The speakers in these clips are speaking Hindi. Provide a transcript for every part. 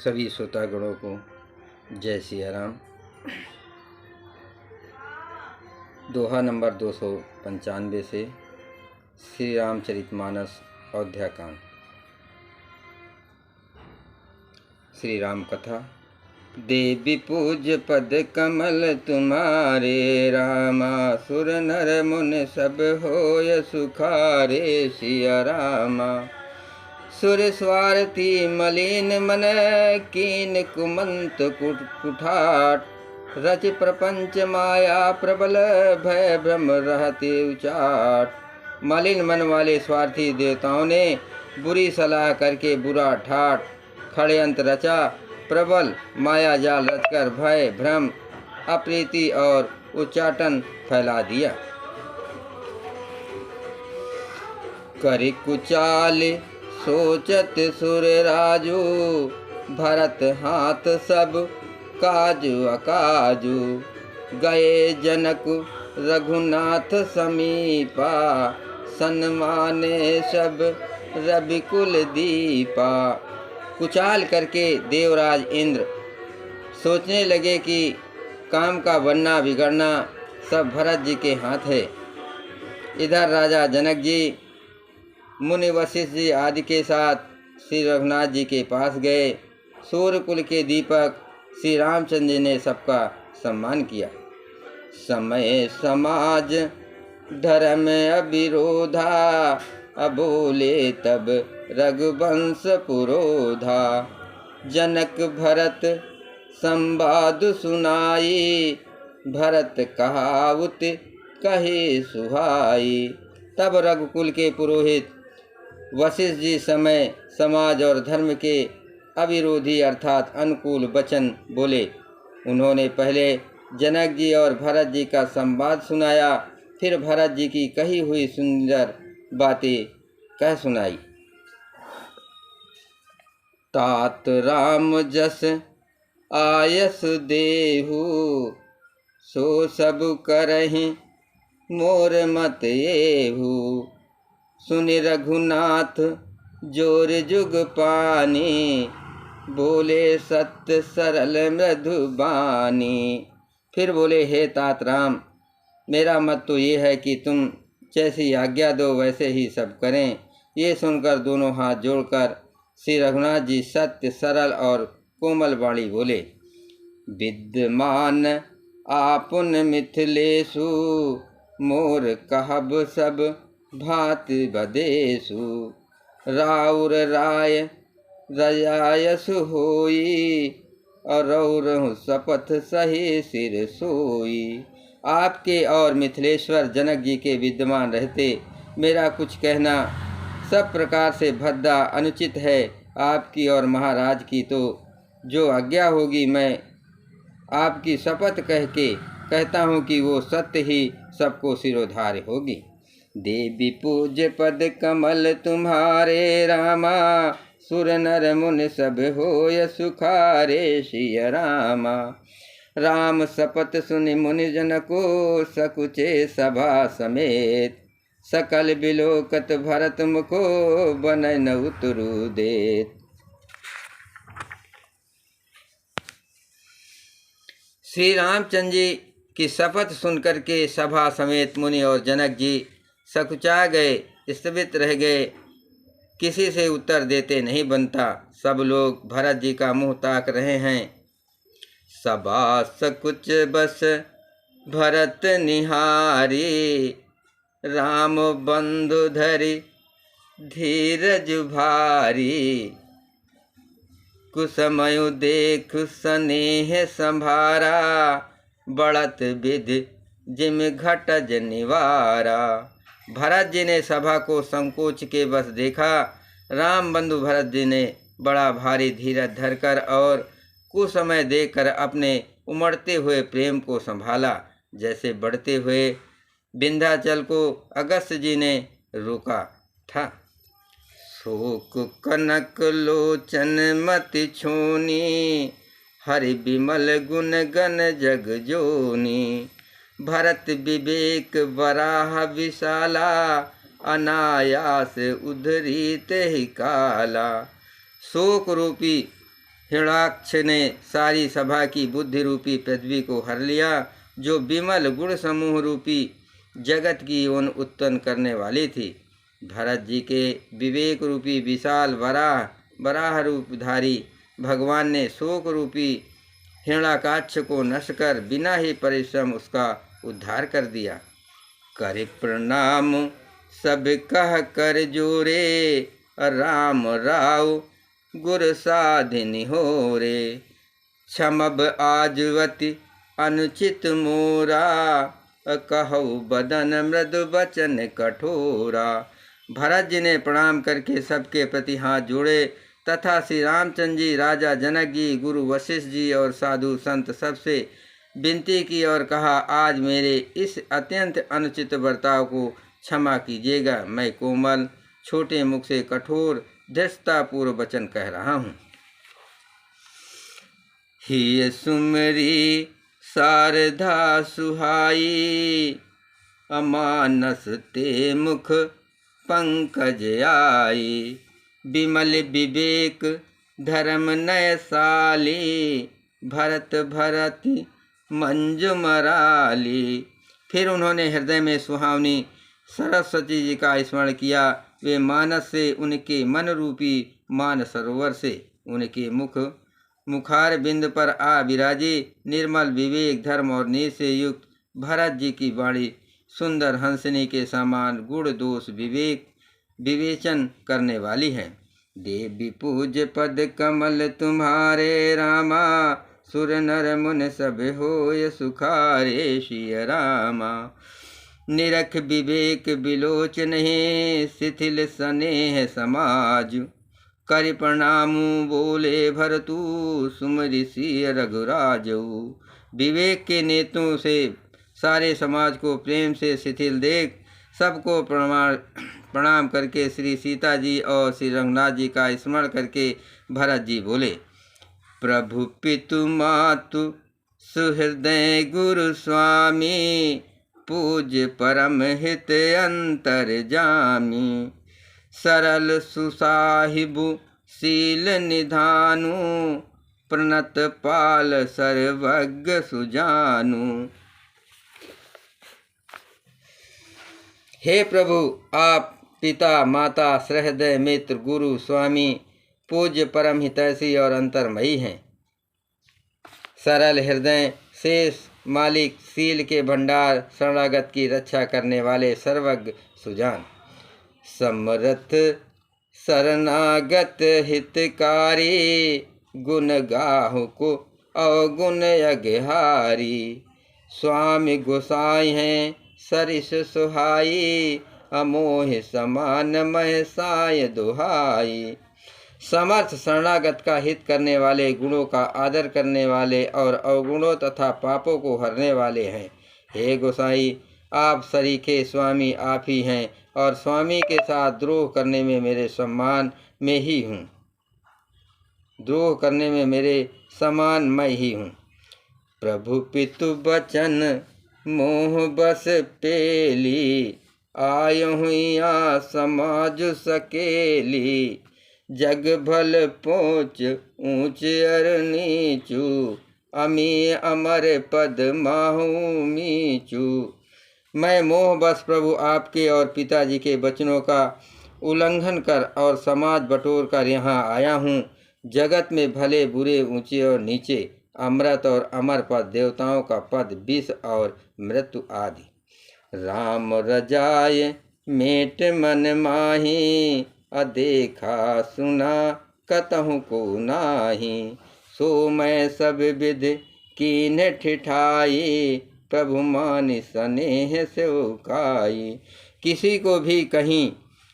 सभी श्रोतागणों को जय सिया राम। दोहा नंबर 295 से श्री रामचरितमानस अयोध्याकांड। श्री राम कथा। देवी पूज्य पद कमल तुम्हारे, रामा सुर नर मुन सब होय सुखारे। सिया रामा सुर स्वार्थी मलिन मन, कीन कुमंत कुठाट। रच प्रपंच माया प्रबल, भय भ्रम रहते उचाट। मलिन मन वाले स्वार्थी देवताओं ने बुरी सलाह करके बुरा ठाट। षड्यंत्र रचा, प्रबल माया जाल रचकर भय भ्रम अप्रीति और उच्चाटन फैला दिया। करि कुचाल सोचत सुर राजू, भरत हाथ सब काजू अकाजू। गए जनक रघुनाथ समीपा, सन्माने सब रविकुल दीपा। कुचाल करके देवराज इंद्र सोचने लगे कि काम का बनना बिगड़ना सब भरत जी के हाथ है। इधर राजा जनक जी मुनि वशिष्ठ जी आदि के साथ श्री रघुनाथ जी के पास गए। सूर्यकुल के दीपक श्री रामचंद्र जी ने सबका सम्मान किया। समय समाज धर्म अविरोधा, अबोले तब रघुवंश पुरोधा। जनक भरत संवाद सुनाई, भरत कहावत कहे सुहाई। तब रघुकुल के पुरोहित वशिष्ठ जी समय समाज और धर्म के अविरोधी अर्थात अनुकूल वचन बोले। उन्होंने पहले जनक जी और भरत जी का संवाद सुनाया, फिर भरत जी की कही हुई सुंदर बातें कह सुनाई। तात राम जस आयस देहु, सो सब करहि मोर मत एहु। सुनि रघुनाथ जोर जुग पानी, बोले सत्य सरल मृदु बानी। फिर बोले, हे तात राम, मेरा मत तो ये है कि तुम जैसी आज्ञा दो वैसे ही सब करें। ये सुनकर दोनों हाथ जोड़कर श्री रघुनाथ जी सत्य सरल और कोमल वाणी बोले। विद्यमान आपुन मिथिलेशु, मोर कहब सब भांति बदेशु। राउर राय रजायसु होई, और रौरहु शपथ सही सिर सोई। आपके और मिथिलेश्वर जनक जी के विद्यमान रहते मेरा कुछ कहना सब प्रकार से भद्दा अनुचित है। आपकी और महाराज की तो जो आज्ञा होगी मैं आपकी शपथ कह के कहता हूँ कि वो सत्य ही सबको सिरोधार्य होगी। देवी पूज्य पद कमल तुम्हारे, रामा सुर नर मुनि सब होय सुखारे। सिया रामा राम शपथ सुनि मुनि जन को, सकुचे सभा समेत। सकल बिलोकत भरत मुखो, बनय न उतरु देत। श्री रामचंद्र जी की शपथ सुनकर के सभा समेत मुनि और जनक जी सकुचा गए, स्तब्ध रह गए। किसी से उत्तर देते नहीं बनता। सब लोग भरत जी का मुंह ताक रहे हैं। सबा सकुच बस भरत निहारी, राम बंधु धरि धीरज भारी। कुसमयु देख स्नेह संभारा, बढ़त विधि जिम घटज निवारा। भरत जी ने सभा को संकोच के बस देखा। राम बंधु भरत जी ने बड़ा भारी धीरज धरकर और कुसमय देखकर अपने उमड़ते हुए प्रेम को संभाला। जैसे बढ़ते हुए विंध्याचल को अगस्त्य जी ने रोका था। शोक कनक लोचन मति छोनी, हरि विमल गुण गण जग जोनी। भरत विवेक वराह विशाला, अनायास उधरी ते ही काला। शोक रूपी हिरणाक्ष ने सारी सभा की बुद्धि रूपी पृथ्वी को हर लिया, जो विमल गुण समूह रूपी जगत की ओन उत्पन्न करने वाली थी। भरत जी के विवेक रूपी विशाल वराह रूपधारी भगवान ने शोक रूपी हिरण्याक्ष को नष्ट कर बिना ही परिश्रम उसका उद्धार कर दिया। कर प्रणाम सब कह कर जोरे, राम राव गुर साधिनी हो रे। क्षमब आजवति अनुचित मोरा, कहु बदन मृदु वचन कठोरा। भरत जी ने प्रणाम करके सबके प्रति हाथ जोड़े तथा श्री रामचंद्र जी, राजा जनक जी, गुरु वशिष्ठ जी और साधु संत सबसे विनती की और कहा, आज मेरे इस अत्यंत अनुचित बर्ताव को क्षमा कीजिएगा। मैं कोमल छोटे मुख से कठोर धृष्टतापूर्व वचन कह रहा हूँ। ही सुमरी शारदा सुहाई, अमानस ते मुख पंकज आई। विमल विवेक धर्म नयसाली, भरत भरति मंजु मराली। फिर उन्होंने हृदय में सुहावनी सरस्वती जी का स्मरण किया। वे मानस से उनके मन रूपी मान सरोवर से उनके मुखार बिंद पर आ विराजे। निर्मल विवेक धर्म और नीर से युक्त भरत जी की वाणी सुंदर हंसनी के समान गुण दोष विवेचन करने वाली है। देवी पूज्य पद कमल तुम्हारे रामा, सुर नर मुन सब होय सुखारे श्री रामा। निरख विवेक विलोचन है, शिथिल स्नेह समाज। कर प्रणाम बोले भरतु, सुमरि सिय रघुराजऊ। विवेक के नेत्रों से सारे समाज को प्रेम से शिथिल देख सबको प्रणाम करके श्री सीता जी और श्री रघुनाथ जी का स्मरण करके भरत जी बोले, प्रभु पितु मातु सुहृदय गुरु स्वामी, पूज्य परम हित अंतर जामी। सरल सुसाहिबु शील निधानु, प्रणत पाल सर्वज्ञ सुजानु। हे प्रभु, आप पिता माता सहृदय मित्र गुरु स्वामी पूज्य परम हितैषी और अंतर्मयी हैं। सरल हृदय शेष मालिक, शील के भंडार, शरणागत की रक्षा करने वाले सर्वज्ञ सुजान। समरथ शरणागत हितकारी, गुण गाहु को अवगुण यज्ञहारी। स्वामी गोसाई हैं सरिस सुहाई, अमोह समान मह साय दुहाई। समर्थ शरणागत का हित करने वाले, गुणों का आदर करने वाले और अवगुणों तथा पापों को हरने वाले हैं। हे गोसाई, आप सरीखे स्वामी आप ही हैं और स्वामी के साथ द्रोह करने में मेरे सम्मान में ही हूँ, द्रोह करने में मेरे समान मैं ही हूँ। प्रभु पितु बचन मोह बस पेली, आयहु या समाज सकेली। जग भल पोच ऊंच अर नीचू, अमी अमर पद माहू मीचू। मैं मोह बस प्रभु आपके और पिताजी के वचनों का उल्लंघन कर और समाज बटोर कर यहाँ आया हूँ। जगत में भले बुरे ऊंचे और नीचे, अमृत और अमर पद, देवताओं का पद, विष और मृत्यु आदि। राम रजाय मेट मन माही, अदेखा सुना कतहु को नाही। सो मैं सब विध कीन ठिठाई, प्रभु मान स्नेह सेवकाई। किसी को भी कहीं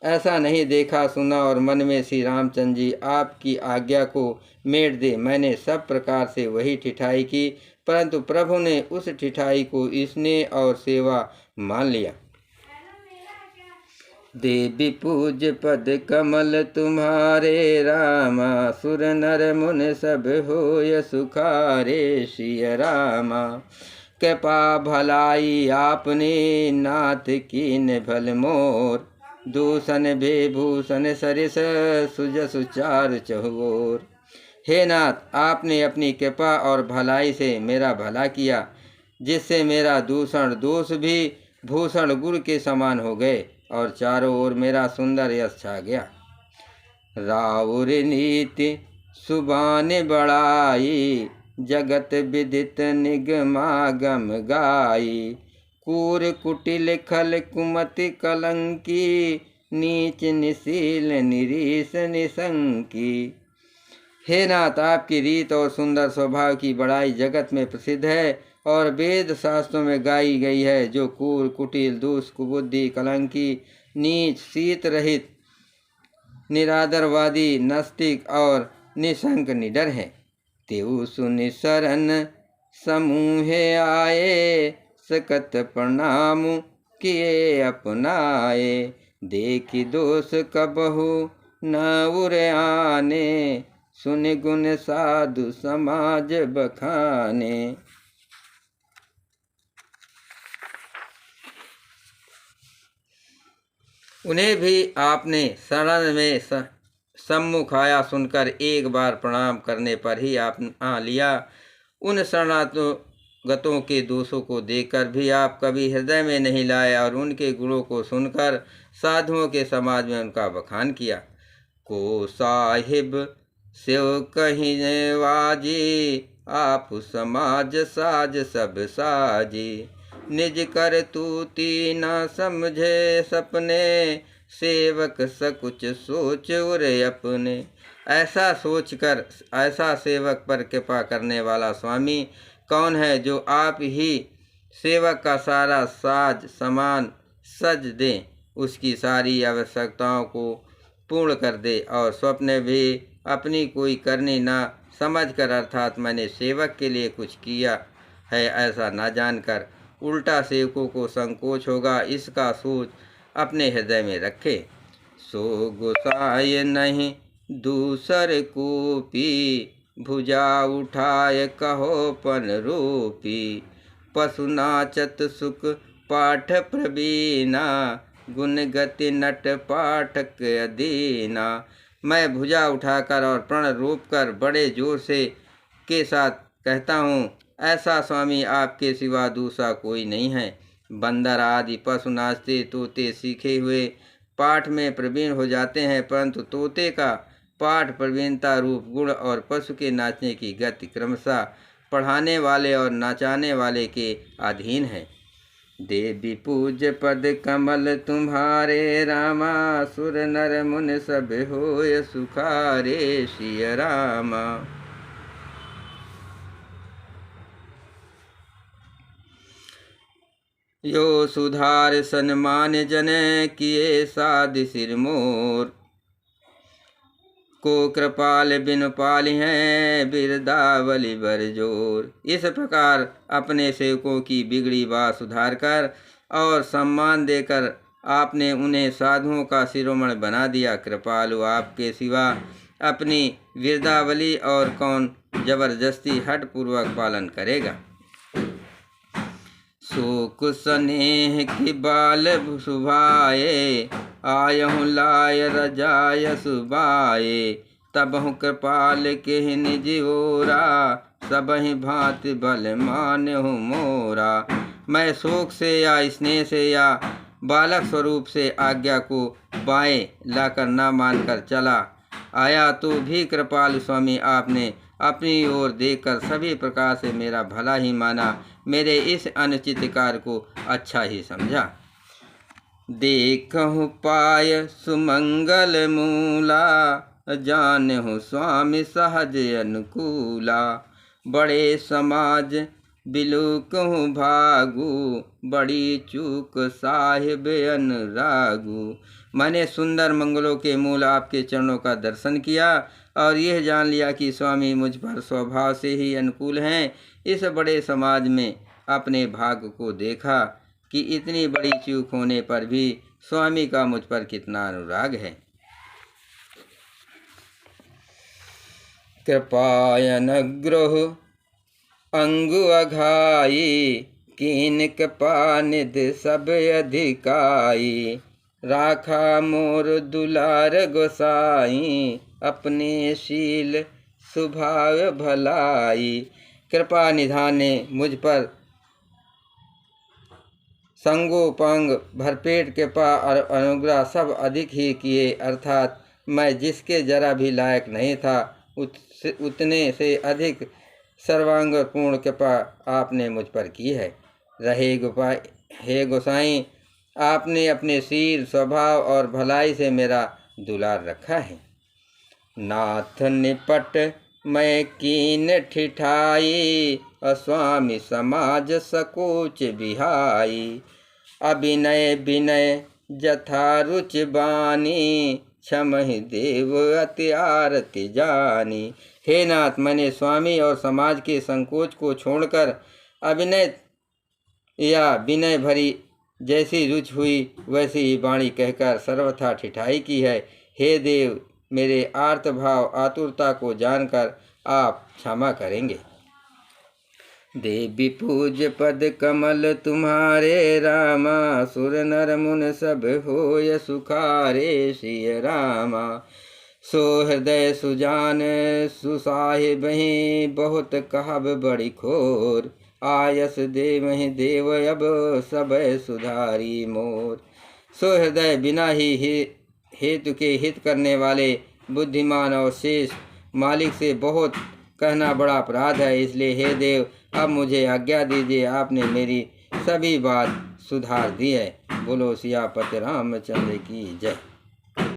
ऐसा नहीं देखा सुना और मन में श्री रामचंद्र जी आपकी आज्ञा को मेट दे मैंने सब प्रकार से वही ठिठाई की, परंतु प्रभु ने उस ठिठाई को स्नेह और सेवा मान लिया। देवी पूज्य पद कमल तुम्हारे रामा, सुर नर मुन सब होय सुखारे श्री रामा। कृपा भलाई आपने नाथ कीन भल मोर, दूषण विभूषण सरिस सुजसु चार चहुओर। हे नाथ, आपने अपनी कृपा और भलाई से मेरा भला किया, जिससे मेरा दूषण दोष भी भूषण गुण के समान हो गए और चारों ओर मेरा सुंदर यश छा गया। राउर नीति सुबान बड़ाई, जगत विदित निगमागम गाई। कूर कुटिल खल कुमति कलंकी, नीच निशील निरीश निशंकी। हे नाथ, आपकी रीत और सुंदर स्वभाव की बड़ाई जगत में प्रसिद्ध है और वेद शास्त्रों में गाई गई है, जो कूर कुटिल दुष्ट कुबुद्धि कलंकी नीच शीत रहित निरादरवादी नास्तिक और निशंक निडर है। तेऊ सुनि शरण समूहे आए, सकत प्रणाम किए अपनाए। देखी दोष कबहु न उरे आने, सुन गुण साधु समाज बखाने। उन्हें भी आपने शरण में सम्मुख आया सुनकर एक बार प्रणाम करने पर ही आप लिया। उन शरणागतों के दोषों को देखकर भी आप कभी हृदय में नहीं लाए और उनके गुणों को सुनकर साधुओं के समाज में उनका बखान किया। को साहिब सेव कहीं वाजी, आप समाज साज सब साजी। निज कर तूती न समझे सपने, सेवक सकुच सोच उरे अपने। ऐसा सोचकर ऐसा सेवक पर कृपा करने वाला स्वामी कौन है, जो आप ही सेवक का सारा साज सामान सज दे, उसकी सारी आवश्यकताओं को पूर्ण कर दे और स्वप्न भी अपनी कोई करनी ना समझकर, अर्थात मैंने सेवक के लिए कुछ किया है ऐसा ना जानकर उल्टा सेवकों को संकोच होगा, इसका सोच अपने हृदय में रखे। सो गुसाय नहीं दूसर को पी, भुजा उठाए कहो पन रूपी। पशु नाचत सुख पाठ प्रवीणा, गुण गति नट पाठक अदीना। मैं भुजा उठाकर और प्रण रोप कर बड़े जोर से के साथ कहता हूँ, ऐसा स्वामी आपके सिवा दूसरा कोई नहीं है। बंदर आदि पशु नाचते तोते सीखे हुए पाठ में प्रवीण हो जाते हैं, परंतु तोते का पाठ प्रवीणता रूप गुण और पशु के नाचने की गति क्रमशः पढ़ाने वाले और नाचाने वाले के अधीन है। देवी पूज्य पद कमल तुम्हारे, रामा सुर नर मुन सब होय सुखारे। सिया रामा। यो सुधार सन्मान जन किए साध सिर मोर, को कृपाल बिन पाली हैं बिरदावली बरजोर। इस प्रकार अपने सेवकों की बिगड़ी बात सुधार कर और सम्मान देकर आपने उन्हें साधुओं का शिरोमणि बना दिया। कृपालु आपके सिवा अपनी बिरदावली और कौन जबरदस्ती हठपूर्वक पालन करेगा। शोक स्नेह की बाल सुभाए, आयहु लाय रजाय सुबाए। तबहु कृपाल के निज ओरा, सबहि भांति बल मान्यहु मोरा। मैं शोक से या स्नेह से या बालक स्वरूप से आज्ञा को बाएं लाकर ना मानकर चला आया, तो भी कृपाल स्वामी आपने अपनी ओर देखकर सभी प्रकार से मेरा भला ही माना, मेरे इस अनुचित कार्य को अच्छा ही समझा। देखहु पाय सुमंगल मूला, जानहु स्वामी सहज अनुकूला। बड़े समाज बिलुकहु भागु, बड़ी चूक साहिब अनुरागु। मैंने सुंदर मंगलों के मूल आपके चरणों का दर्शन किया और यह जान लिया कि स्वामी मुझ पर स्वभाव से ही अनुकूल हैं। इस बड़े समाज में अपने भाग्य को देखा कि इतनी बड़ी चूक होने पर भी स्वामी का मुझ पर कितना अनुराग है। कृपायनुग्रह अंगु अघाई, कीन कृपा निधि सब अधिकाई। राखा मोर दुलार गोसाई, अपने शील स्वभाव भलाई। कृपा निधान ने मुझ पर संगोपांग भरपेट कृपा और अनुग्रह सब अधिक ही किए, अर्थात मैं जिसके जरा भी लायक नहीं था उतने से अधिक सर्वांग पूर्ण कृपा आपने मुझ पर की है। हे गोसाई, आपने अपने शील, स्वभाव और भलाई से मेरा दुलार रखा है। नाथ निपट मैं कीन ठिठाई, अस्वामी समाज सकोच बिहाई। अभिनय विनय जथा रुच बानी, क्षमहि देव अति आरति जानी। हे नाथ, मैंने स्वामी और समाज के संकोच को छोड़कर अभिनय या विनय भरी जैसी रुचि हुई वैसी ही वाणी कहकर सर्वथा ठिठाई की है। हे देव, मेरे आर्त भाव आतुरता को जानकर आप क्षमा करेंगे। देवी पूज पद कमल तुम्हारे, रामा सुर नर मुन सब होय सुखारे। सिय रामा सो हृदय सुजान, सुसाहिबहि बहुत कहब बड़ी खोर। आयस देवहि देव अब सब सुधारी मोर। सो हृदय बिना ही हेतु के हित करने वाले बुद्धिमान और शेष मालिक से बहुत कहना बड़ा अपराध है, इसलिए हे देव अब मुझे आज्ञा दीजिए, आपने मेरी सभी बात सुधार दी है। बोलो सियापति रामचंद्र की जय।